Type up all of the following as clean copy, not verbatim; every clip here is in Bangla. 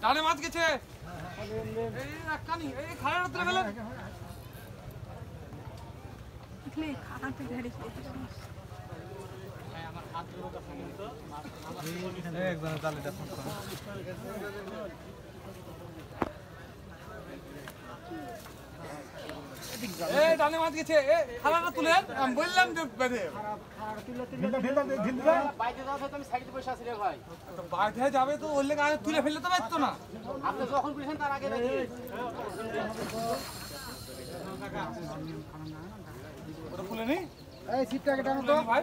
ডানে মাছ গেছে এই রাখানি এই খাড়া রাতে ফেলে দেখলে খাড়া থেকে ধরে আমার হাত ধরে কথা বলতো এই একজন জালটা ফোন করে এই ডানে মাছ গেছে এই খাড়াটা তুলে আমি বললাম যে বেঁধে বাইরে যাওয়া তো আমি সাইডে বসে আছি রে ভাই তো বাইরে যাবে তো ওর লেগে আগে তুলে ফেলতে পারতো না আপনি যখন বলেছেন তার আগে নাকি ওটা খুলে নি এই সিটটাকে টানো তো ভাই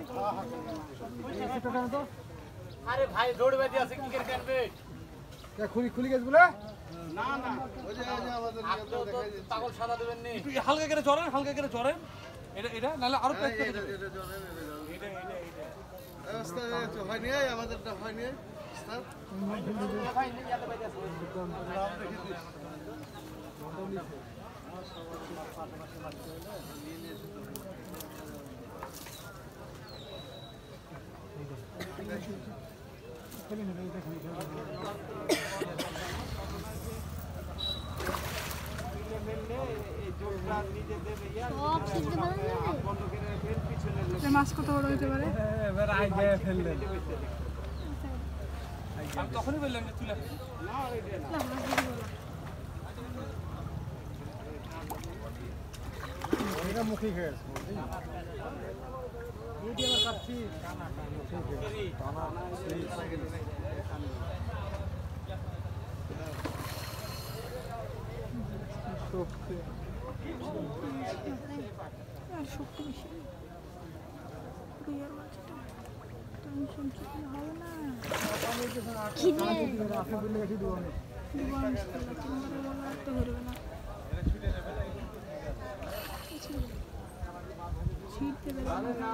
এই সিটটা টানো তো আরে ভাই রোড বাইরে আছে কি করে কাটবে কে খুলি গেছ বলে না না ওই যে আমাদের পাগল সাদা দেবেন নি একটু হালকা করে চড়েন এটা নালে আরো প্যাক করে দেবে এটা অবস্থা হয়নি আমাদেরটা হয়নি ভাই নেই যাতে বাইরে আছে মাছ কত বড় হতে পারে এবার আগে ফেললেন আমি তখনই বললাম যে তুলে ফেল এটা মুখে খেয়ে আছে এই দিয়ে আবার কাটছি আর শক্তি বেশি রুইয়ের মাছটা টেনশন কি হবে না খিদে আপনি বললে এসে দেবো আমি তো ধরবে না ছিট দেবে না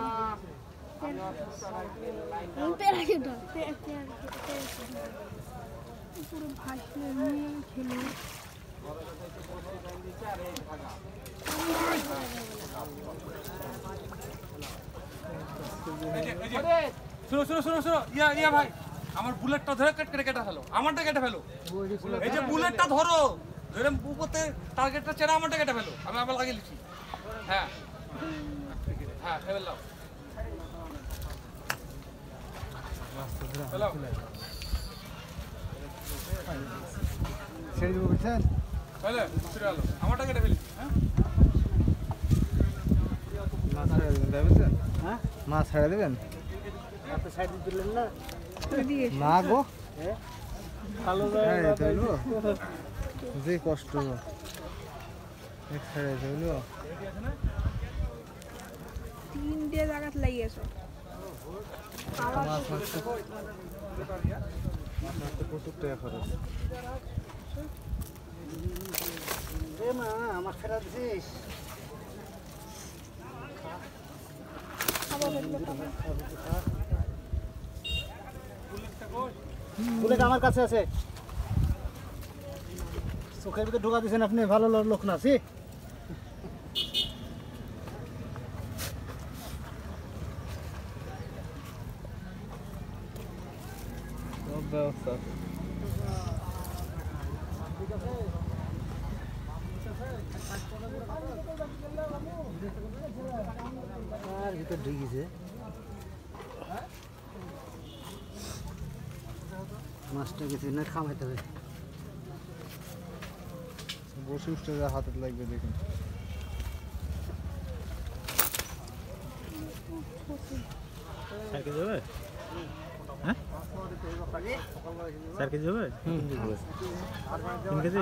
পুরো ভাসলে নিয়ে খেলে শুনো ইয়া ভাই আমার বুলেটটা ধরে কেটে ফেলো আমারটা কেটে ফেলো এই যে বুলেটটা ধরো ধরে উপরে টার্গেটটা চেরা আমারটা কেটে ফেলো আমি আবার লাগিয়ে লিখি হ্যাঁ ফেলে দাও ছেড়ে দেবো বুঝছেন ফেলে ফিরে আলো আমারটা কেটে ফেলি হ্যাঁ মাছ ছেড়ে দেবেন বুঝছেন হ্যাঁ মাছ ছেড়ে দেবেন আপনি সাইডে দিলেন না না গো ভালো যে কষ্ট এক ছেড়ে দেবো 3 জায়গাত লাগিয়েছো মাছ মারতে প্রচুর টাকা খরচ মা আমার ফেরা দিস বুলেট আমার কাছে আছে চোখের ভিতরে ঢোকা দিয়েছেন আপনি ভালো লোক না সি সব ব্যবস্থা আর ভিতর ঢুকিছে মাছটা গেছে না খামাইতে হবে বসে উঠতে হাতে লাগবে দেখুন স্যার কে যাবে হ্যাঁ স্যার কে যাবে কেজি